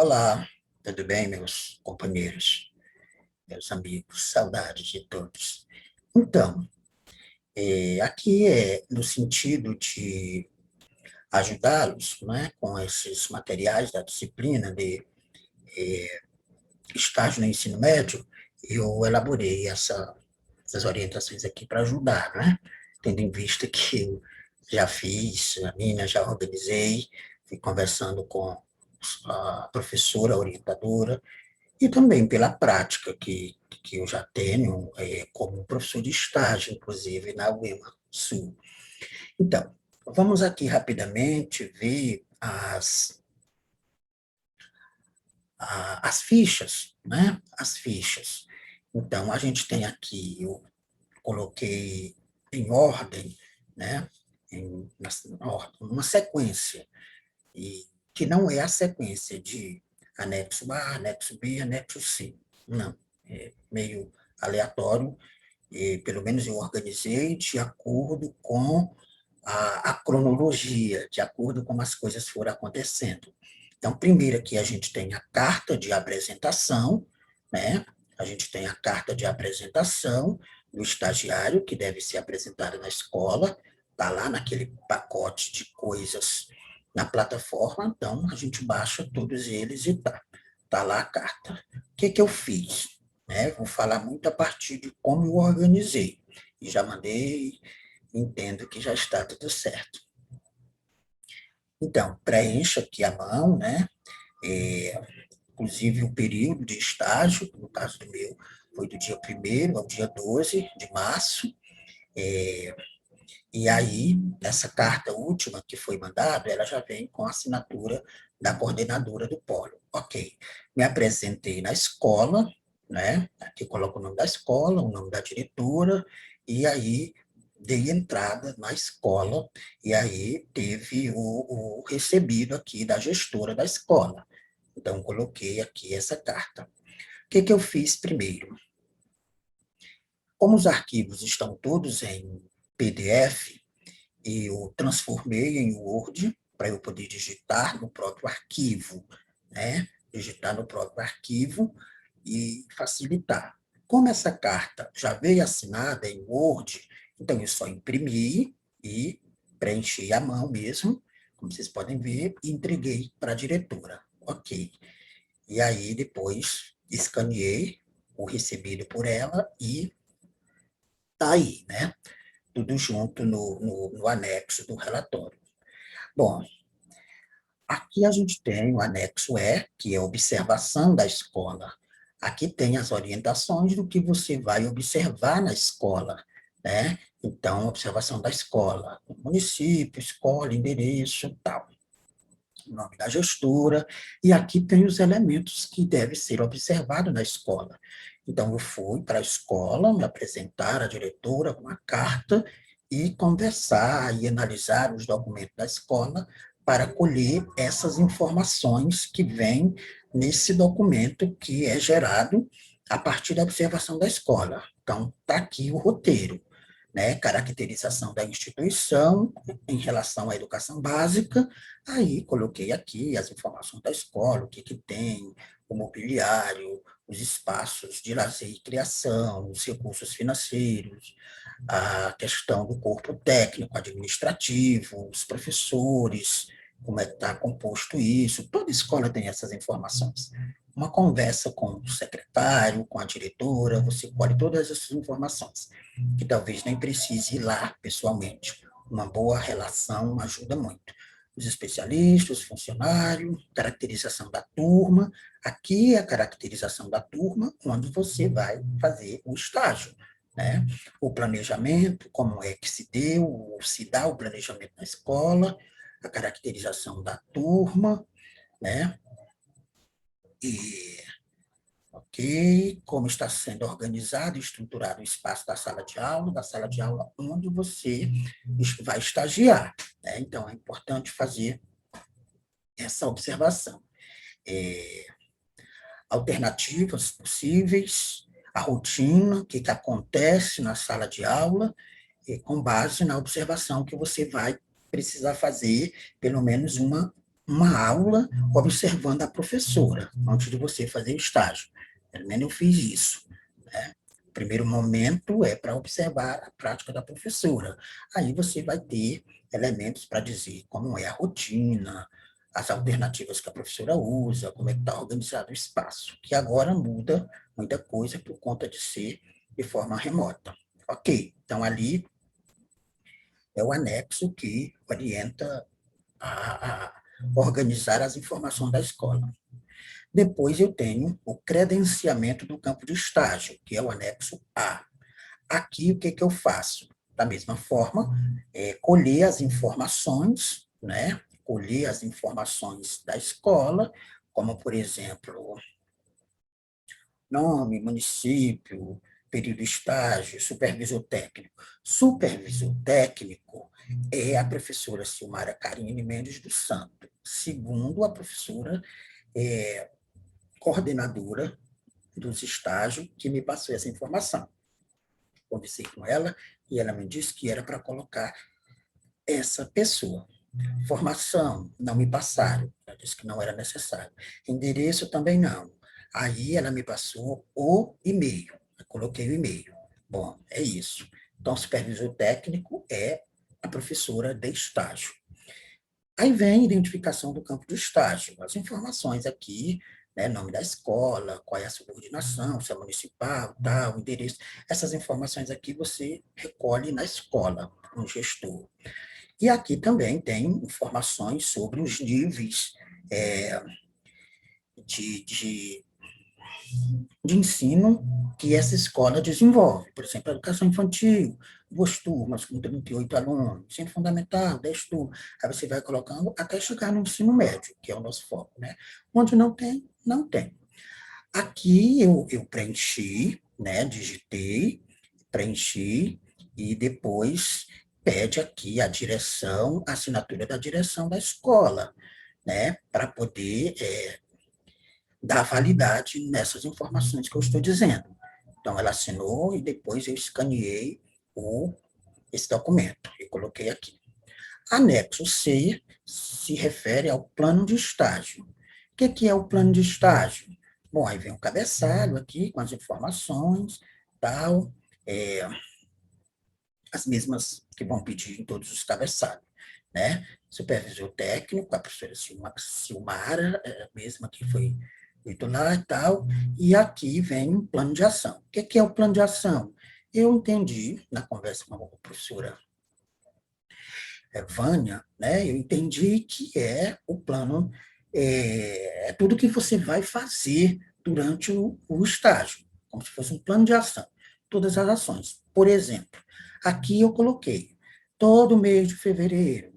Olá, tudo bem, meus companheiros, meus amigos, saudades de todos. Então, aqui é no sentido de ajudá-los, né, com esses materiais da disciplina de estágio no ensino médio, eu elaborei essas orientações aqui para ajudar, né, tendo em vista que eu já fiz, a minha já organizei, fui conversando com a professora, a orientadora, e também pela prática que eu já tenho como professor de estágio, inclusive na UEMA Sul. Então, vamos aqui rapidamente ver as fichas, né? As fichas. Então, a gente tem aqui, eu coloquei em ordem, né? Uma sequência, e que não é a sequência de anexo A, anexo B, anexo C. Não, é meio aleatório, e pelo menos eu organizei de acordo com a cronologia, de acordo com as coisas foram acontecendo. Então, primeiro aqui a gente tem a carta de apresentação, né? A gente tem a carta de apresentação do estagiário, que deve ser apresentada na escola, está lá naquele pacote de coisas na plataforma, então a gente baixa todos eles e tá lá a carta. O que que eu fiz? Né? Vou falar muito a partir de como eu organizei. E já mandei, entendo que já está tudo certo. Então, preencha aqui a mão, né? É, inclusive o período de estágio, no caso do meu, foi do dia 1º ao dia 12 de março. É, e aí, essa carta última que foi mandada, ela já vem com a assinatura da coordenadora do polo. Ok, me apresentei na escola, né? Aqui coloco o nome da escola, o nome da diretora, e aí dei entrada na escola, e aí teve o recebido aqui da gestora da escola. Então, coloquei aqui essa carta. O que que eu fiz primeiro? Como os arquivos estão todos em PDF, eu transformei em Word para eu poder digitar no próprio arquivo, né? Digitar no próprio arquivo e facilitar. Como essa carta já veio assinada em Word, então eu só imprimi e preenchi à mão mesmo, como vocês podem ver, e entreguei para a diretora. Ok. E aí depois escaneei o recebido por ela e tá aí, né? Tudo junto no anexo do relatório. Bom, aqui a gente tem o anexo E, que é a observação da escola. Aqui tem as orientações do que você vai observar na escola, né? Então, observação da escola, município, escola, endereço, tal, o nome da gestora, e aqui tem os elementos que devem ser observados na escola. Então, eu fui para a escola, me apresentar à diretora com a carta e conversar e analisar os documentos da escola para colher essas informações que vêm nesse documento que é gerado a partir da observação da escola. Então, está aqui o roteiro, né? Caracterização da instituição em relação à educação básica. Aí coloquei aqui as informações da escola, o que que tem, o mobiliário, os espaços de lazer e criação, os recursos financeiros, a questão do corpo técnico, administrativo, os professores, como é que está composto isso. Toda escola tem essas informações. Uma conversa com o secretário, com a diretora, você colhe todas essas informações, que talvez nem precise ir lá pessoalmente. Uma boa relação ajuda muito. Os especialistas, os funcionários, caracterização da turma. Aqui é a caracterização da turma quando você vai fazer o estágio, né? O planejamento, como é que se deu, ou se dá o planejamento na escola, a caracterização da turma, né? E, ok, como está sendo organizado e estruturado o espaço da sala de aula onde você vai estagiar, né? Então, é importante fazer essa observação. É, alternativas possíveis, a rotina, o que, que acontece na sala de aula, com base na observação que você vai precisar fazer, pelo menos uma aula observando a professora, antes de você fazer o estágio. Pelo menos eu fiz isso, né? O primeiro momento é para observar a prática da professora. Aí você vai ter elementos para dizer como é a rotina, as alternativas que a professora usa, como é que está organizado o espaço, que agora muda muita coisa por conta de ser de forma remota. Ok, então ali é o anexo que orienta a organizar as informações da escola. Depois eu tenho o credenciamento do campo de estágio, que é o anexo A. Aqui, o que, que eu faço? Da mesma forma, colher as informações, né? Colher as informações da escola, como, por exemplo, nome, município, período estágio, supervisor técnico. Supervisor técnico é a professora Silmara Carine Mendes dos Santos, segundo a professora coordenadora dos estágios que me passou essa informação. Conversei com ela e ela me disse que era para colocar essa pessoa. Formação, não me passaram. Ela disse que não era necessário. Endereço também não. Aí ela me passou o e-mail. Eu coloquei o e-mail. Bom, é isso. Então, supervisor técnico é a professora de estágio. Aí vem a identificação do campo de estágio, as informações aqui, né, nome da escola, qual é a subordinação, se é municipal, tal, endereço. Essas informações aqui você recolhe na escola, no gestor. E aqui também tem informações sobre os níveis é, de de ensino que essa escola desenvolve. Por exemplo, a educação infantil, 2 turmas com 38 alunos, ensino fundamental, 10 turmas. Aí você vai colocando até chegar no ensino médio, que é o nosso foco, né? Onde não tem, não tem. Aqui eu preenchi, né? Digitei, preenchi, e depois pede aqui a direção, a assinatura da direção da escola, né? Para poder dar validade nessas informações que eu estou dizendo. Então, ela assinou e depois eu escaneei esse documento e coloquei aqui. Anexo C se refere ao plano de estágio. O que é o plano de estágio? Bom, aí vem um cabeçalho aqui com as informações, tal, é, as mesmas que vão pedir em todos os cabeçalhos, né? Supervisor técnico, a professora Silmara, a mesma que foi feito lá e tal, e aqui vem um plano de ação. O que é o plano de ação? Eu entendi, na conversa com a professora Vânia, né, eu entendi que é o plano, é tudo que você vai fazer durante o estágio, como se fosse um plano de ação, todas as ações. Por exemplo, aqui eu coloquei, todo mês de fevereiro,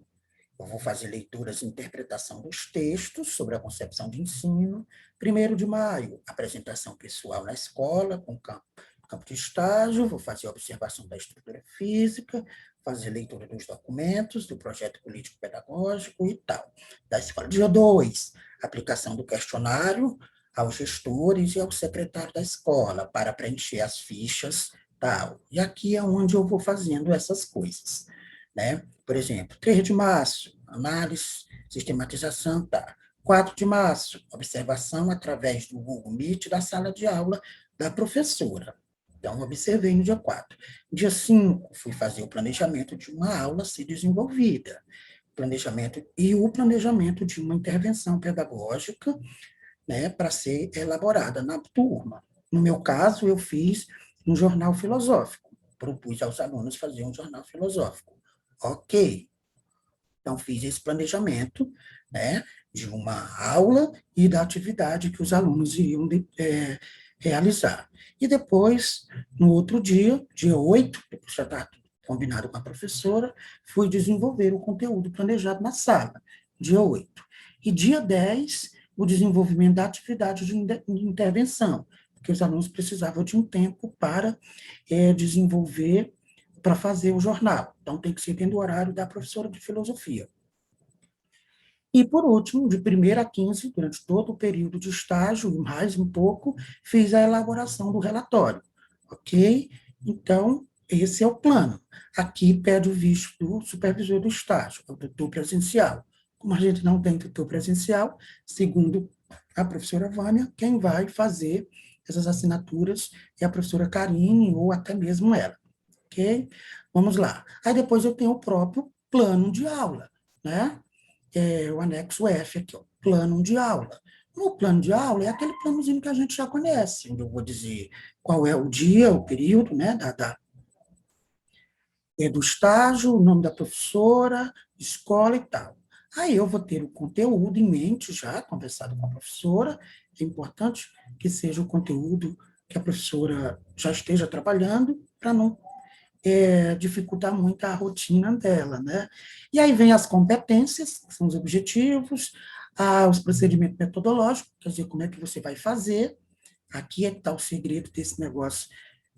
eu vou fazer leituras e interpretação dos textos sobre a concepção de ensino. 1º de maio, apresentação pessoal na escola, com campo de estágio, vou fazer observação da estrutura física, fazer leitura dos documentos, do projeto político-pedagógico e tal, da escola. Dia 2, aplicação do questionário aos gestores e ao secretário da escola, para preencher as fichas, tal. E aqui é onde eu vou fazendo essas coisas, né? Por exemplo, 3 de março, análise, sistematização, tá. 4 de março, observação através do Google Meet da sala de aula da professora. Então, observei no dia 4. Dia 5, fui fazer o planejamento de uma aula a ser desenvolvida. Planejamento e o planejamento de uma intervenção pedagógica, né, para ser elaborada na turma. No meu caso, eu fiz um jornal filosófico. Propus aos alunos fazer um jornal filosófico. Ok. Então, fiz esse planejamento, né, de uma aula e da atividade que os alunos iriam realizar. E depois, no outro dia, dia 8, já está combinado com a professora, fui desenvolver o conteúdo planejado na sala, dia 8. E dia 10, o desenvolvimento da atividade de intervenção, porque os alunos precisavam de um tempo para desenvolver, para fazer o jornal. Então, tem que ser dentro do horário da professora de filosofia. E, por último, de 1º a 15, durante todo o período de estágio, e mais um pouco, fiz a elaboração do relatório. Ok? Então, esse é o plano. Aqui pede o visto do supervisor do estágio, o doutor presencial. Como a gente não tem tutor presencial, segundo a professora Vânia, quem vai fazer essas assinaturas é a professora Karine ou até mesmo ela, ok? Vamos lá. Aí depois eu tenho o próprio plano de aula, né? O anexo F aqui, ó, plano de aula. No plano de aula é aquele planozinho que a gente já conhece, onde eu vou dizer qual é o dia, o período, né, do estágio, o nome da professora, escola e tal. Aí eu vou ter o conteúdo em mente já, conversado com a professora. É importante que seja o conteúdo que a professora já esteja trabalhando, para não dificultar muito a rotina dela, né? E aí vem as competências, que são os objetivos, os procedimentos metodológicos, quer dizer, como é que você vai fazer. Aqui é que está o segredo desse negócio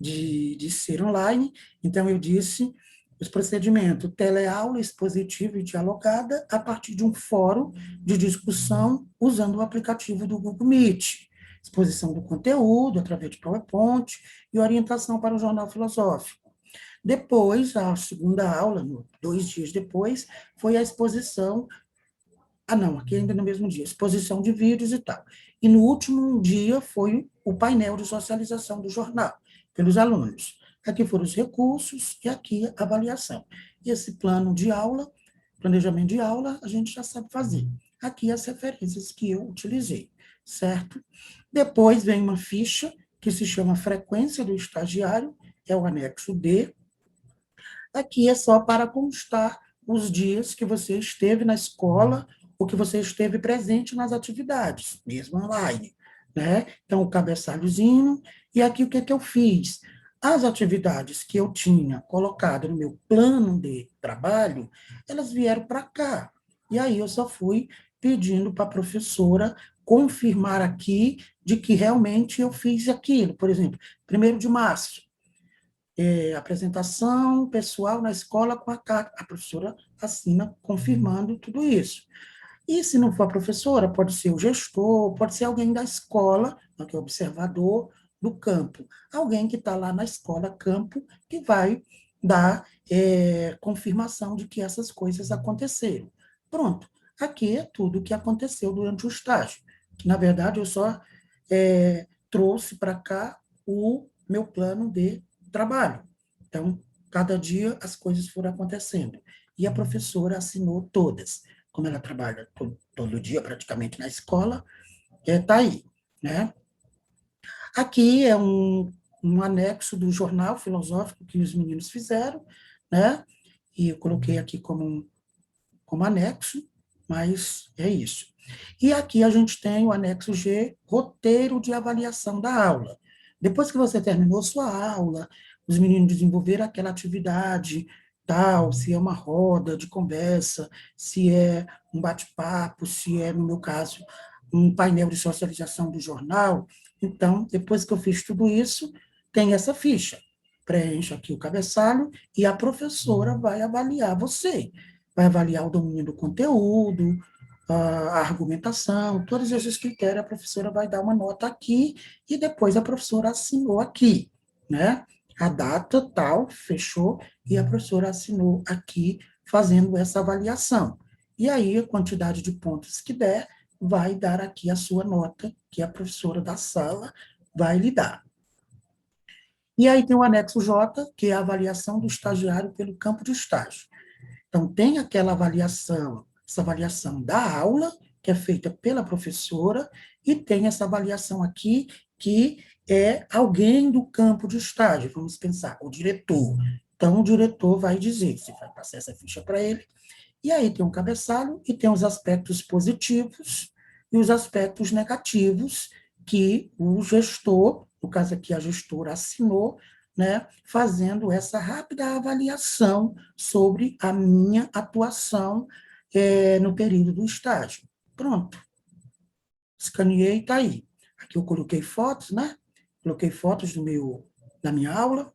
de ser online. Então, eu disse os procedimentos, teleaula, expositiva e dialogada, a partir de um fórum de discussão, usando o aplicativo do Google Meet. Exposição do conteúdo, através de PowerPoint, e orientação para o jornal filosófico. Depois, a segunda aula, 2 dias depois, foi a exposição. Não, aqui ainda no mesmo dia, exposição de vídeos e tal. E no último dia foi o painel de socialização do jornal, pelos alunos. Aqui foram os recursos e aqui a avaliação. E esse plano de aula, planejamento de aula, a gente já sabe fazer. Aqui as referências que eu utilizei, certo? Depois vem uma ficha que se chama frequência do estagiário, é o anexo D. Aqui é só para constar os dias que você esteve na escola ou que você esteve presente nas atividades, mesmo online, né? Então, o cabeçalhozinho, e aqui o que que eu fiz? As atividades que eu tinha colocado no meu plano de trabalho, elas vieram para cá. E aí eu só fui pedindo para a professora confirmar aqui de que realmente eu fiz aquilo. Por exemplo, 1º de março, apresentação pessoal na escola com a carta. A professora assina confirmando tudo isso. E se não for a professora, pode ser o gestor, pode ser alguém da escola, que é o observador do campo. Alguém que está lá na escola, campo, que vai dar confirmação de que essas coisas aconteceram. Pronto. Aqui é tudo o que aconteceu durante o estágio. Que, na verdade, eu só trouxe para cá o meu plano de trabalho. Então, cada dia as coisas foram acontecendo. E a professora assinou todas. Como ela trabalha todo dia praticamente na escola, está aí, né? Aqui é um anexo do jornal filosófico que os meninos fizeram, né? E eu coloquei aqui como anexo, mas é isso. E aqui a gente tem o anexo G, roteiro de avaliação da aula. Depois que você terminou sua aula, os meninos desenvolveram aquela atividade, tal, se é uma roda de conversa, se é um bate-papo, se é, no meu caso, um painel de socialização do jornal. Então, depois que eu fiz tudo isso, tem essa ficha. Preencha aqui o cabeçalho e a professora vai avaliar você. Vai avaliar o domínio do conteúdo, a argumentação, todos esses critérios, a professora vai dar uma nota aqui e depois a professora assinou aqui, né? A data tal, fechou, e a professora assinou aqui, fazendo essa avaliação. E aí, a quantidade de pontos que der, vai dar aqui a sua nota, que a professora da sala vai lhe dar. E aí tem o anexo J, que é a avaliação do estagiário pelo campo de estágio. Então, tem aquela avaliação, essa avaliação da aula, que é feita pela professora, e tem essa avaliação aqui, que é alguém do campo de estágio, vamos pensar, o diretor. Então, o diretor vai dizer, você vai passar essa ficha para ele, e aí tem um cabeçalho, e tem os aspectos positivos e os aspectos negativos que o gestor, no caso aqui a gestora assinou, né, fazendo essa rápida avaliação sobre a minha atuação no período do estágio. Pronto, escaneei, está aí. Aqui eu coloquei fotos, né? Coloquei fotos da minha aula.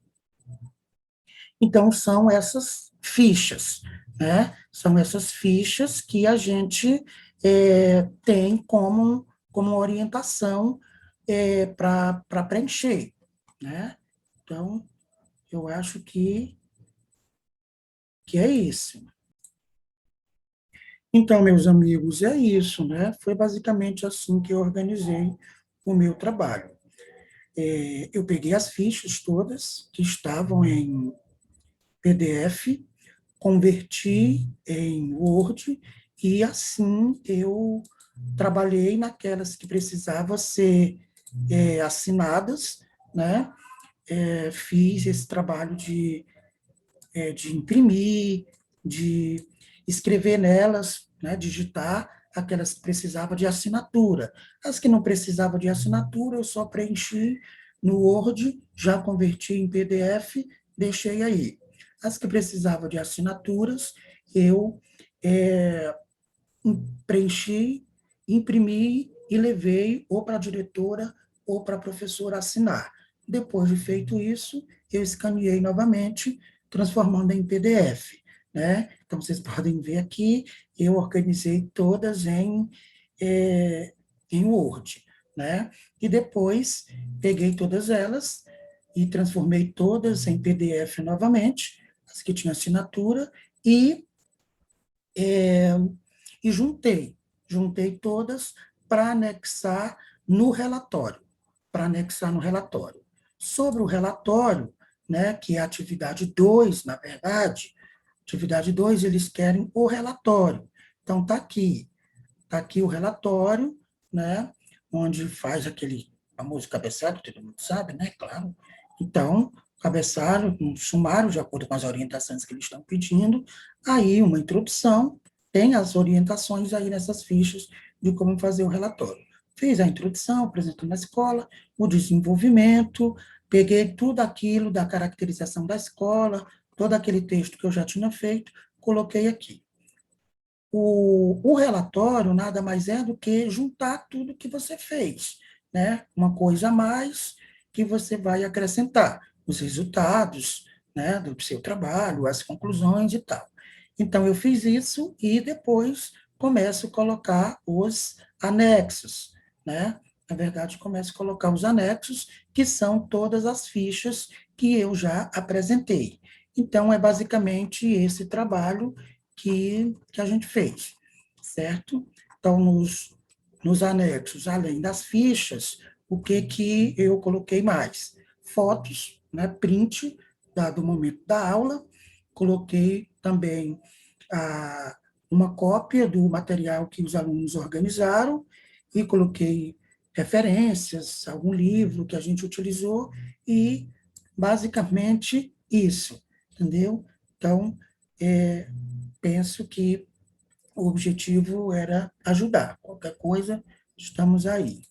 Então, são essas fichas, né? São essas fichas que a gente tem como orientação para preencher, né? Então, eu acho que é isso. Então, meus amigos, é isso, né? Foi basicamente assim que eu organizei o meu trabalho. Eu peguei as fichas todas que estavam em PDF, converti em Word e assim eu trabalhei naquelas que precisavam ser assinadas, né? Fiz esse trabalho de imprimir, de escrever nelas, né? Digitar aquelas que precisavam de assinatura. As que não precisavam de assinatura, eu só preenchi no Word, já converti em PDF, deixei aí. As que precisavam de assinaturas, eu é, preenchi, imprimi e levei ou para a diretora ou para a professora assinar. Depois de feito isso, eu escaneei novamente, transformando em PDF, né? Então, vocês podem ver aqui, eu organizei todas é, em Word, né? E depois, peguei todas elas e transformei todas em PDF novamente, as que tinham assinatura, e juntei todas para anexar no relatório, Sobre o relatório, né, que é a atividade 2, na verdade, atividade 2 eles querem o relatório. Então, tá aqui o relatório, né, onde faz aquele famoso cabeçalho, todo mundo sabe, né, claro. Então, cabeçalho, um sumário, de acordo com as orientações que eles estão pedindo, aí uma introdução, tem as orientações aí nessas fichas de como fazer o relatório. Fiz a introdução, apresentando na escola, o desenvolvimento, peguei tudo aquilo da caracterização da escola, todo aquele texto que eu já tinha feito, coloquei aqui. O relatório nada mais é do que juntar tudo que você fez, né? Uma coisa a mais que você vai acrescentar, os resultados, né, do seu trabalho, as conclusões e tal. Então, eu fiz isso e depois começo a colocar os anexos, né? Na verdade, começo a colocar os anexos, que são todas as fichas que eu já apresentei. Então, é basicamente esse trabalho que a gente fez, certo? Então, nos anexos, além das fichas, o que eu coloquei mais? Fotos, né, print do momento da aula, coloquei também uma cópia do material que os alunos organizaram e coloquei referências, algum livro que a gente utilizou e basicamente isso, entendeu? Então, é, penso que o objetivo era ajudar. Qualquer coisa, estamos aí.